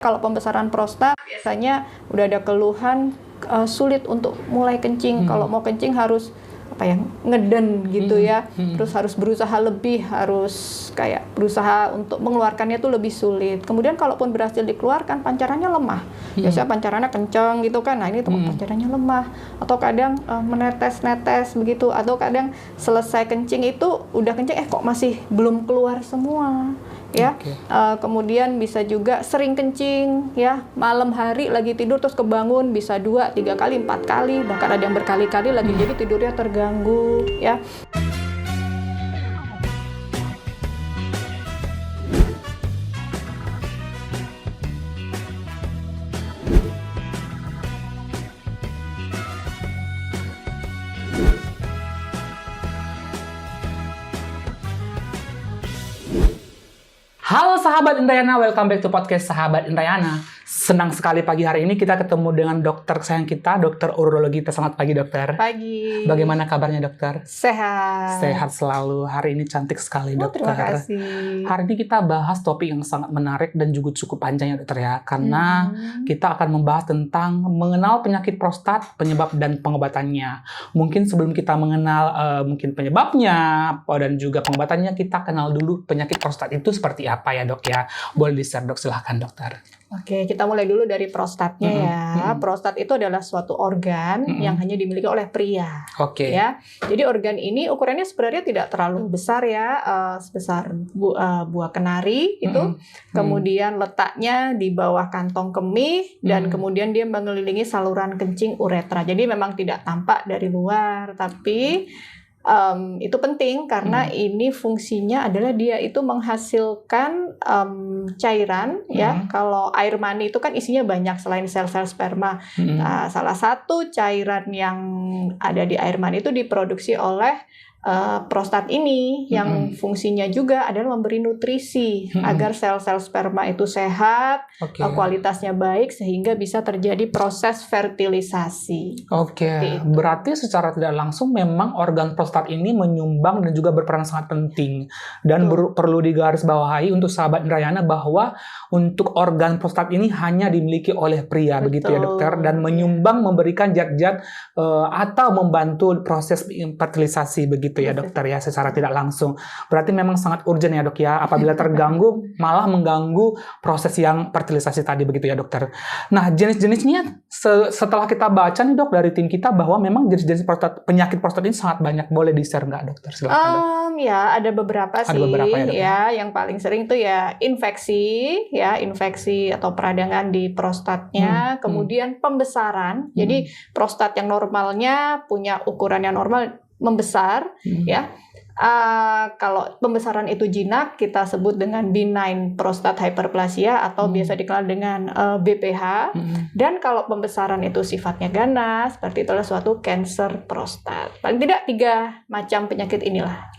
Kalau pembesaran prostat biasanya udah ada keluhan sulit untuk mulai kencing. Kalau mau kencing harus ngeden gitu ya. Terus harus berusaha lebih, harus kayak berusaha untuk mengeluarkannya tuh lebih sulit. Kemudian kalaupun berhasil dikeluarkan, pancarannya lemah. Biasanya pancarannya kencang gitu kan. Nah, ini pancarannya lemah atau kadang menetes-netes begitu, atau kadang selesai kencing itu udah kencing kok masih belum keluar semua. Ya, kemudian bisa juga sering kencing ya, malam hari lagi tidur terus kebangun bisa 2, 3 kali, 4 kali, bahkan ada yang berkali-kali lagi, jadi tidurnya terganggu ya. Halo sahabat Indrayana, welcome back to podcast Sahabat Indrayana. Senang sekali pagi hari ini kita ketemu dengan dokter kesayangan kita, dokter urologi. Selamat pagi dokter. Pagi. Bagaimana kabarnya dokter? Sehat. Sehat selalu. Hari ini cantik sekali dokter. Terima kasih. Hari ini kita bahas topik yang sangat menarik dan juga cukup panjang ya dokter ya. Karena kita akan membahas tentang mengenal penyakit prostat, penyebab dan pengobatannya. Mungkin sebelum kita mengenal mungkin penyebabnya dan juga pengobatannya, kita kenal dulu penyakit prostat itu seperti apa ya dok ya. Boleh di-share dok, silahkan dokter. Oke, kita mulai dulu dari prostatnya ya. Prostat itu adalah suatu organ yang hanya dimiliki oleh pria. Oke. Ya, jadi organ ini ukurannya sebenarnya tidak terlalu besar ya, sebesar buah kenari itu. Kemudian letaknya di bawah kantong kemih dan kemudian dia mengelilingi saluran kencing uretra. Jadi memang tidak tampak dari luar, tapi itu penting karena ini fungsinya adalah dia itu menghasilkan cairan ya. Kalau air mani itu kan isinya banyak selain sel-sel sperma. Nah, salah satu cairan yang ada di air mani itu diproduksi oleh prostat ini yang fungsinya juga adalah memberi nutrisi agar sel-sel sperma itu sehat, kualitasnya baik sehingga bisa terjadi proses fertilisasi. Berarti secara tidak langsung memang organ prostat ini menyumbang dan juga berperan sangat penting. Dan perlu digarisbawahi untuk sahabat Indrayana bahwa untuk organ prostat ini hanya dimiliki oleh pria. Begitu ya dokter, dan menyumbang memberikan zat-zat atau membantu proses fertilisasi begitu ya dokter ya, secara tidak langsung. Berarti memang sangat urgent ya dok ya, apabila terganggu malah mengganggu proses yang fertilisasi tadi begitu ya dokter. Nah, jenis-jenisnya setelah kita baca nih dok dari tim kita bahwa memang jenis-jenis penyakit prostat ini sangat banyak. Boleh di-share nggak dokter? Silakan dok. Ya, ada beberapa sih. Ada beberapa ya dok. Ya, yang paling sering itu ya infeksi atau peradangan di prostatnya, kemudian pembesaran. Jadi prostat yang normalnya punya ukuran yang normal membesar ya. Kalau pembesaran itu jinak kita sebut dengan benign prostate hyperplasia atau biasa dikenal dengan BPH. Dan kalau pembesaran itu sifatnya ganas, seperti itulah suatu kanker prostat. Paling tidak 3 macam penyakit inilah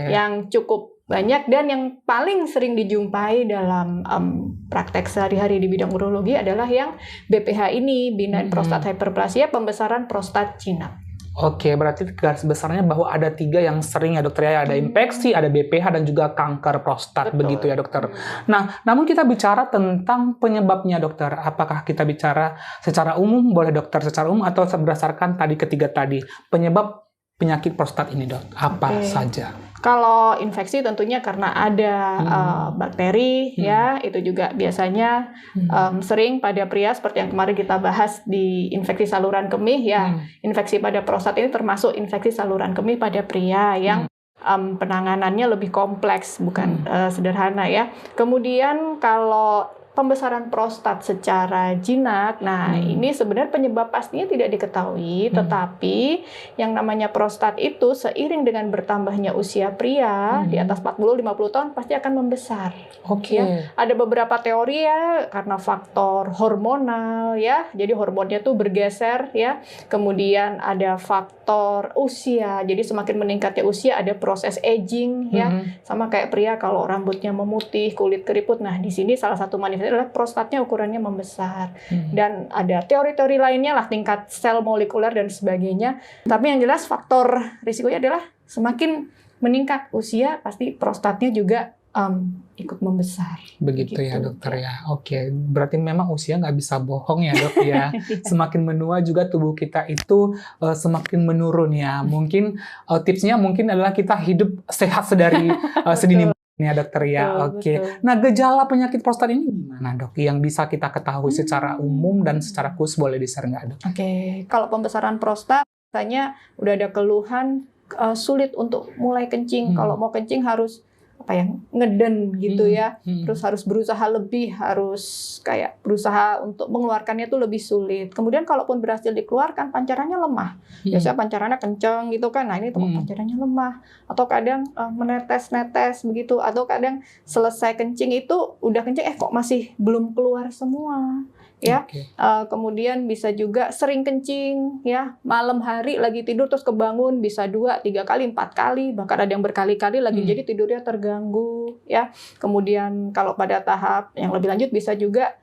yang cukup banyak dan yang paling sering dijumpai dalam praktek sehari-hari di bidang urologi adalah yang BPH ini, benign prostate hyperplasia, pembesaran prostat jinak. Berarti garis besarnya bahwa ada 3 yang sering ya dokter ya, ada infeksi, ada BPH dan juga kanker prostat. Begitu ya dokter. Nah, namun kita bicara tentang penyebabnya dokter. Apakah kita bicara secara umum, boleh dokter secara umum atau berdasarkan tadi ketiga tadi penyebab penyakit prostat ini dok? Apa saja? Kalau infeksi tentunya karena ada bakteri ya, itu juga biasanya sering pada pria seperti yang kemarin kita bahas di infeksi saluran kemih ya. Infeksi pada prostat ini termasuk infeksi saluran kemih pada pria yang penanganannya lebih kompleks, bukan sederhana ya. Kemudian kalau pembesaran prostat secara jinak, nah ini sebenarnya penyebab pastinya tidak diketahui, tetapi yang namanya prostat itu seiring dengan bertambahnya usia pria di atas 40-50 tahun pasti akan membesar. Ya. Ada beberapa teori ya, karena faktor hormonal ya, jadi hormonnya tuh bergeser ya. Kemudian ada faktor usia, jadi semakin meningkatnya usia ada proses aging ya, sama kayak pria kalau rambutnya memutih, kulit keriput. Nah di sini salah satu manifestasi adalah prostatnya ukurannya membesar. Dan ada teori-teori lainnya lah, tingkat sel molekuler dan sebagainya. Tapi yang jelas faktor risikonya adalah semakin meningkat usia pasti prostatnya juga ikut membesar. Begitu ya dokter ya. Oke, berarti memang usia nggak bisa bohong ya dok ya. Semakin menua juga tubuh kita itu semakin menurun ya. Mungkin tipsnya mungkin adalah kita hidup sehat sedari sedini mungkin ya dokter ya. Oke. Nah, gejala penyakit prostat ini gimana dok? Yang bisa kita ketahui secara umum dan secara khusus, boleh di-share nggak dok? Oke, kalau pembesaran prostat biasanya udah ada keluhan sulit untuk mulai kencing. Kalau mau kencing harus ngeden gitu ya. Terus harus berusaha lebih, harus kayak berusaha untuk mengeluarkannya tuh lebih sulit. Kemudian kalaupun berhasil dikeluarkan, pancarannya lemah. Biasanya pancarannya kenceng gitu kan. Nah, ini tuh pancarannya lemah. Atau kadang menetes-netes begitu. Atau kadang selesai kencing itu udah kencing kok masih belum keluar semua. Ya, kemudian bisa juga sering kencing ya, malam hari lagi tidur terus kebangun bisa 2, 3 kali, 4 kali, bahkan ada yang berkali-kali lagi, jadi tidurnya terganggu ya. Kemudian kalau pada tahap yang lebih lanjut bisa juga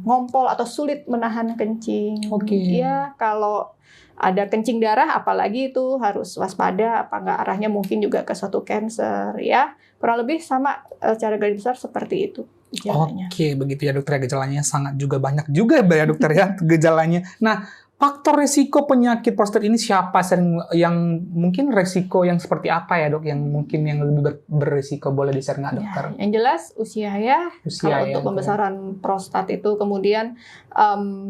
ngompol atau sulit menahan kencing. Ya, kalau ada kencing darah apalagi itu harus waspada, apa nggak arahnya mungkin juga ke suatu cancer ya. Kurang lebih sama secara garis besar seperti itu. Oke, begitu ya dokter. Gejalanya sangat juga banyak juga ya dokter ya gejalanya. Nah, faktor resiko penyakit prostat ini siapa yang mungkin resiko yang seperti apa ya dok? Yang mungkin yang lebih beresiko, boleh di-share nggak dokter? Yang jelas usia ya. Kalau untuk pembesaran prostat itu, kemudian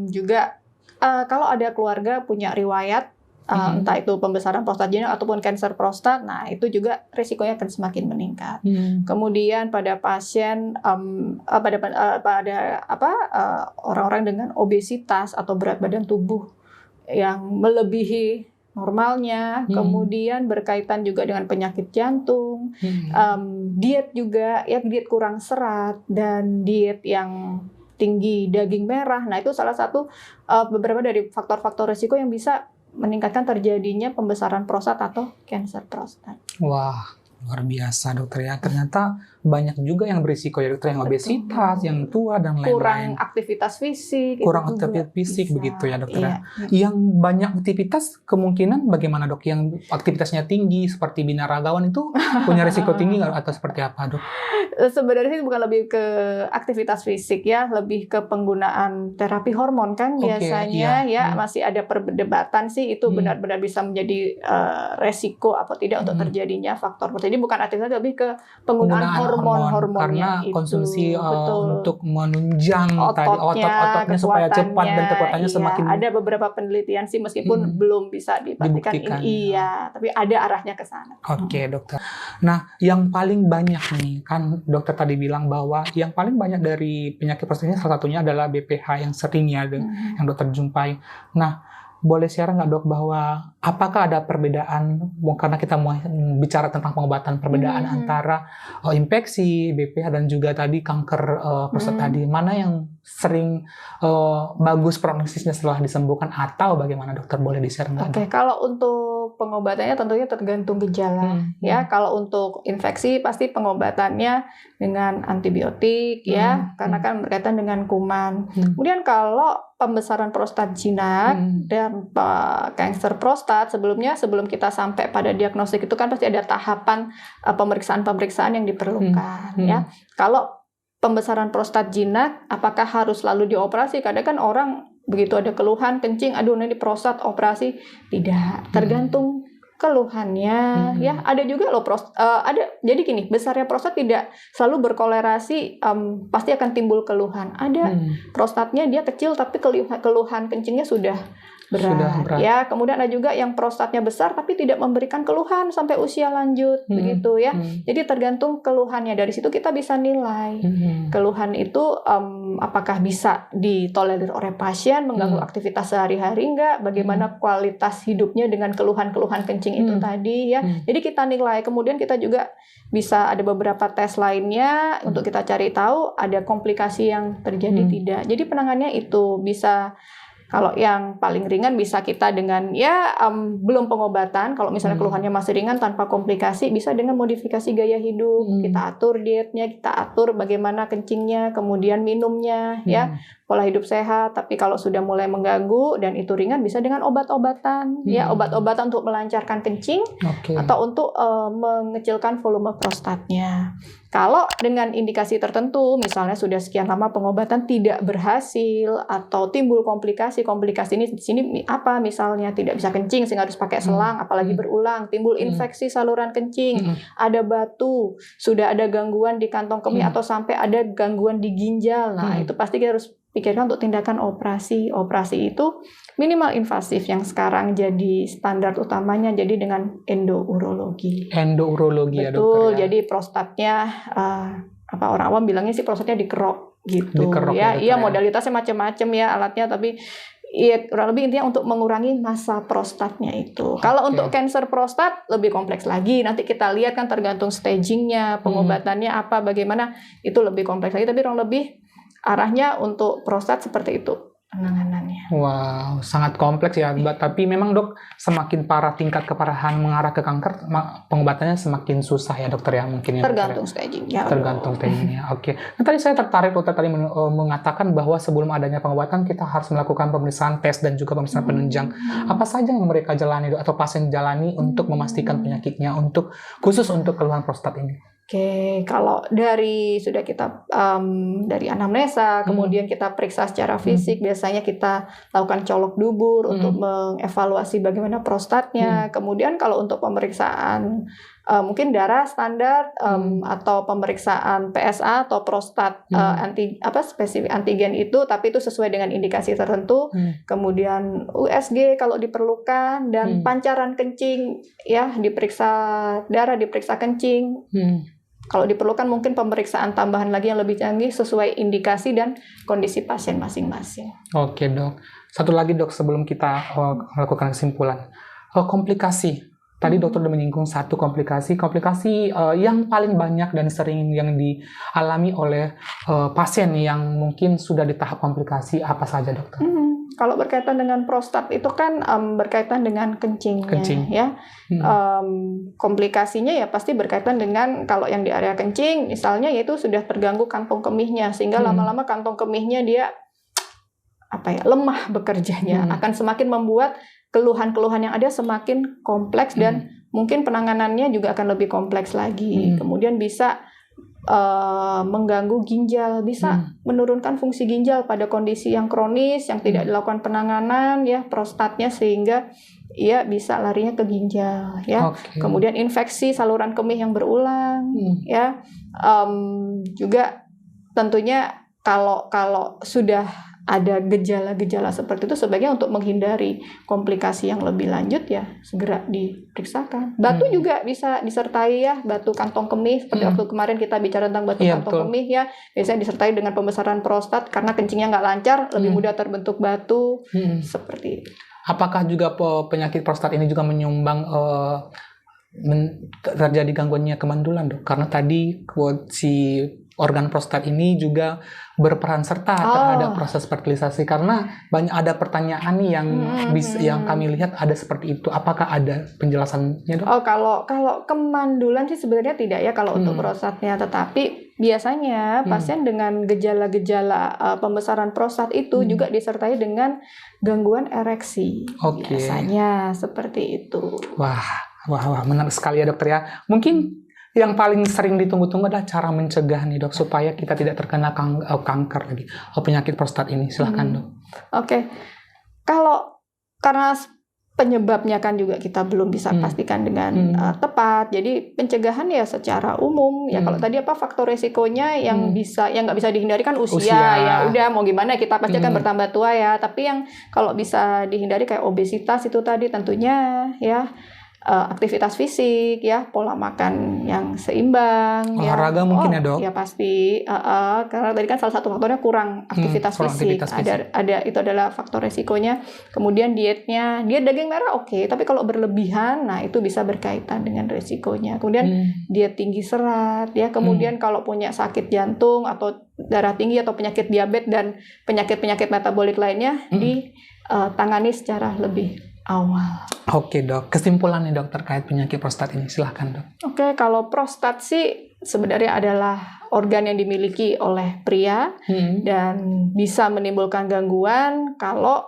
juga kalau ada keluarga punya riwayat entah itu pembesaran prostat jinak ataupun kanker prostat, nah itu juga risikonya akan semakin meningkat. Kemudian pada pasien orang-orang dengan obesitas atau berat badan tubuh yang melebihi normalnya, kemudian berkaitan juga dengan penyakit jantung, diet juga ya, diet kurang serat dan diet yang tinggi daging merah. Nah, itu salah satu beberapa dari faktor-faktor risiko yang bisa meningkatkan terjadinya pembesaran prostat atau kanker prostat. Wah, luar biasa dokter ya. Ternyata banyak juga yang berisiko ya dokter, yang obesitas, yang tua dan lain-lain. Kurang aktivitas fisik. Kurang aktivitas fisik bisa, begitu ya dokter. Iya. Yang banyak aktivitas kemungkinan bagaimana dok? Yang aktivitasnya tinggi seperti binaragawan itu punya risiko tinggi atau seperti apa dok? Sebenarnya sih bukan lebih ke aktivitas fisik ya, lebih ke penggunaan terapi hormon kan biasanya masih ada perdebatan sih itu benar-benar bisa menjadi resiko apa tidak untuk terjadinya faktor. Jadi bukan aktivitas, lebih ke penggunaan hormonnya karena konsumsi untuk menunjang otot-ototnya supaya cepat dan kekuatannya semakin. Ada beberapa penelitian sih meskipun belum bisa dibuktikan tapi ada arahnya ke sana. Oke dokter. Nah, yang paling banyak nih kan dokter tadi bilang bahwa yang paling banyak dari penyakit prostat ini salah satunya adalah BPH yang sering ya yang dokter jumpai. Nah, boleh share nggak dok bahwa apakah ada perbedaan, karena kita mau bicara tentang pengobatan, perbedaan antara infeksi, BPH dan juga tadi kanker prostat tadi, mana yang sering bagus prognosisnya setelah disembuhkan atau bagaimana dokter, boleh di-share nggak? Oke, kalau untuk pengobatannya tentunya tergantung gejala ya. Kalau untuk infeksi pasti pengobatannya dengan antibiotik ya, karena kan berkaitan dengan kuman. Kemudian kalau pembesaran prostat jinak dan kanker prostat, sebelum kita sampai pada diagnostik itu kan pasti ada tahapan pemeriksaan-pemeriksaan yang diperlukan ya. Kalau pembesaran prostat jinak, apakah harus selalu dioperasi? Kadang kan orang begitu ada keluhan kencing, aduh ini prostat operasi, tidak, tergantung keluhannya ya. Ada juga loh jadi gini, besarnya prostat tidak selalu berkolerasi pasti akan timbul keluhan. Ada prostatnya dia kecil tapi keluhan kencingnya sudah berat. Ya. Kemudian ada juga yang prostatnya besar tapi tidak memberikan keluhan sampai usia lanjut begitu ya. Jadi tergantung keluhannya, dari situ kita bisa nilai keluhan itu apakah bisa ditolerir oleh pasien, mengganggu aktivitas sehari-hari enggak, bagaimana kualitas hidupnya dengan keluhan-keluhan kencing itu tadi ya. Jadi kita nilai, kemudian kita juga bisa ada beberapa tes lainnya untuk kita cari tahu ada komplikasi yang terjadi tidak. Jadi penanganannya itu bisa, kalau yang paling ringan bisa kita dengan belum pengobatan. Kalau misalnya keluhannya masih ringan tanpa komplikasi, bisa dengan modifikasi gaya hidup. Kita atur dietnya, kita atur bagaimana kencingnya, kemudian minumnya ya. pola hidup sehat. Tapi kalau sudah mulai mengganggu dan itu ringan, bisa dengan obat-obatan, ya obat-obatan untuk melancarkan kencing atau untuk mengecilkan volume prostatnya. Kalau dengan indikasi tertentu, misalnya sudah sekian lama pengobatan tidak berhasil atau timbul komplikasi ini di sini apa? Misalnya tidak bisa kencing sehingga harus pakai selang, apalagi berulang, timbul infeksi saluran kencing, ada batu, sudah ada gangguan di kantong kemih atau sampai ada gangguan di ginjal. Nah, itu pasti kita harus pikirkan untuk tindakan operasi. Operasi itu minimal invasif yang sekarang jadi standar utamanya jadi dengan endourologi. Endourologi ya dokter. Betul, jadi prostatnya orang awam bilangnya sih prostatnya dikerok gitu. Ya, iya modalitasnya macam-macam ya alatnya, tapi iya kurang lebih intinya untuk mengurangi massa prostatnya itu. Kalau untuk kanker prostat lebih kompleks lagi. Nanti kita lihat kan tergantung stagingnya, pengobatannya apa, bagaimana itu lebih kompleks lagi. Tapi kurang lebih arahnya untuk prostat seperti itu penanganannya. Wow, sangat kompleks ya. Tapi memang dok, semakin parah tingkat keparahan mengarah ke kanker, pengobatannya semakin susah ya dokter ya mungkin. Tergantung stagingnya. Tergantung stagingnya. Oke. Nah tadi saya tertarik dokter tadi mengatakan bahwa sebelum adanya pengobatan kita harus melakukan pemeriksaan tes dan juga pemeriksaan penunjang. Apa saja yang mereka jalani dok, atau pasien jalani untuk memastikan penyakitnya khusus untuk keluhan prostat ini? Oke, kalau dari dari anamnesa, kemudian kita periksa secara fisik, biasanya kita lakukan colok dubur untuk mengevaluasi bagaimana prostatnya. Kemudian kalau untuk pemeriksaan mungkin darah standar atau pemeriksaan PSA atau prostat spesifik antigen itu, tapi itu sesuai dengan indikasi tertentu. Kemudian USG kalau diperlukan dan pancaran kencing ya, diperiksa darah, diperiksa kencing. Kalau diperlukan mungkin pemeriksaan tambahan lagi yang lebih canggih sesuai indikasi dan kondisi pasien masing-masing. Oke dok. Satu lagi dok sebelum kita melakukan kesimpulan. Komplikasi. Tadi dokter sudah menyinggung satu komplikasi yang paling banyak dan sering yang dialami oleh pasien yang mungkin sudah di tahap komplikasi, apa saja dokter? Kalau berkaitan dengan prostat itu kan berkaitan dengan kencingnya. Ya. Komplikasinya ya pasti berkaitan dengan kalau yang di area kencing misalnya yaitu sudah terganggu kantong kemihnya sehingga lama-lama kantong kemihnya dia lemah bekerjanya, akan semakin membuat keluhan-keluhan yang ada semakin kompleks dan mungkin penanganannya juga akan lebih kompleks lagi. Kemudian bisa mengganggu ginjal, bisa menurunkan fungsi ginjal pada kondisi yang kronis yang tidak dilakukan penanganan ya prostatnya sehingga ia bisa larinya ke ginjal ya. Kemudian infeksi saluran kemih yang berulang ya. Juga tentunya kalau sudah ada gejala-gejala seperti itu sebaiknya untuk menghindari komplikasi yang lebih lanjut ya segera diperiksakan. Batu juga bisa disertai ya, batu kantong kemih seperti waktu kemarin kita bicara tentang batu kantong kemih ya, biasanya disertai dengan pembesaran prostat karena kencingnya nggak lancar, lebih mudah terbentuk batu seperti itu. Apakah juga penyakit prostat ini juga menyumbang terjadi gangguannya kemandulan dok? Karena tadi si organ prostat ini juga berperan serta terhadap proses fertilisasi, karena banyak ada pertanyaan nih yang kami lihat ada seperti itu. Apakah ada penjelasannya dok? Kalau kemandulan sih sebenarnya tidak ya kalau untuk prostatnya, tetapi biasanya pasien dengan gejala-gejala pembesaran prostat itu juga disertai dengan gangguan ereksi. Biasanya seperti itu. Wah, menarik sekali ya dokter ya. Mungkin yang paling sering ditunggu-tunggu adalah cara mencegah nih dok, supaya kita tidak terkena kanker lagi, penyakit prostat ini. Silahkan dok. Kalau karena penyebabnya kan juga kita belum bisa pastikan dengan tepat, jadi pencegahan ya secara umum ya. Kalau tadi faktor resikonya yang nggak bisa dihindari kan usia ya, udah mau gimana kita pasti akan bertambah tua ya. Tapi yang kalau bisa dihindari kayak obesitas itu tadi tentunya ya, aktivitas fisik ya, pola makan yang seimbang, olahraga mungkin ya dok. Ya pasti karena tadi kan salah satu faktornya kurang aktivitas fisik. Ada itu adalah faktor resikonya. Kemudian diet daging merah tapi kalau berlebihan nah itu bisa berkaitan dengan resikonya. Kemudian diet tinggi serat ya. Kemudian kalau punya sakit jantung atau darah tinggi atau penyakit diabetes dan penyakit metabolik lainnya ditangani secara lebih awal. Oke dok, kesimpulan nih dok terkait penyakit prostat ini, silahkan dok. Kalau prostat sih sebenarnya adalah organ yang dimiliki oleh pria dan bisa menimbulkan gangguan kalau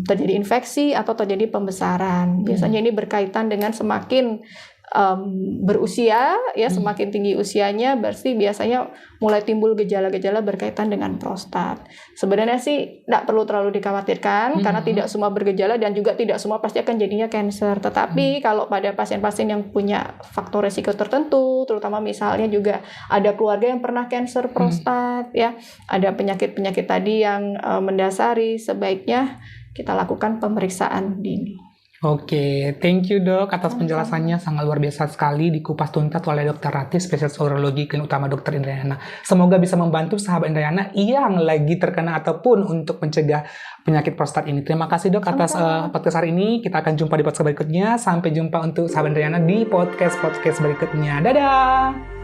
terjadi infeksi atau terjadi pembesaran. Biasanya ini berkaitan dengan semakin berusia, ya semakin tinggi usianya, berarti biasanya mulai timbul gejala-gejala berkaitan dengan prostat. Sebenarnya sih tidak perlu terlalu dikhawatirkan karena tidak semua bergejala dan juga tidak semua pasti akan jadinya kanker. Tetapi kalau pada pasien-pasien yang punya faktor resiko tertentu, terutama misalnya juga ada keluarga yang pernah kanker prostat, ya ada penyakit-penyakit tadi yang mendasari, sebaiknya kita lakukan pemeriksaan dini. Oke, thank you dok atas penjelasannya, sangat luar biasa sekali dikupas tuntas oleh Dr. Ratih, spesialis urologi klinik utama Dr. Indrayana. Semoga bisa membantu sahabat Indrayana yang lagi terkena ataupun untuk mencegah penyakit prostat ini. Terima kasih dok atas podcast hari ini. Kita akan jumpa di podcast berikutnya. Sampai jumpa untuk sahabat Indrayana di podcast berikutnya. Dadah!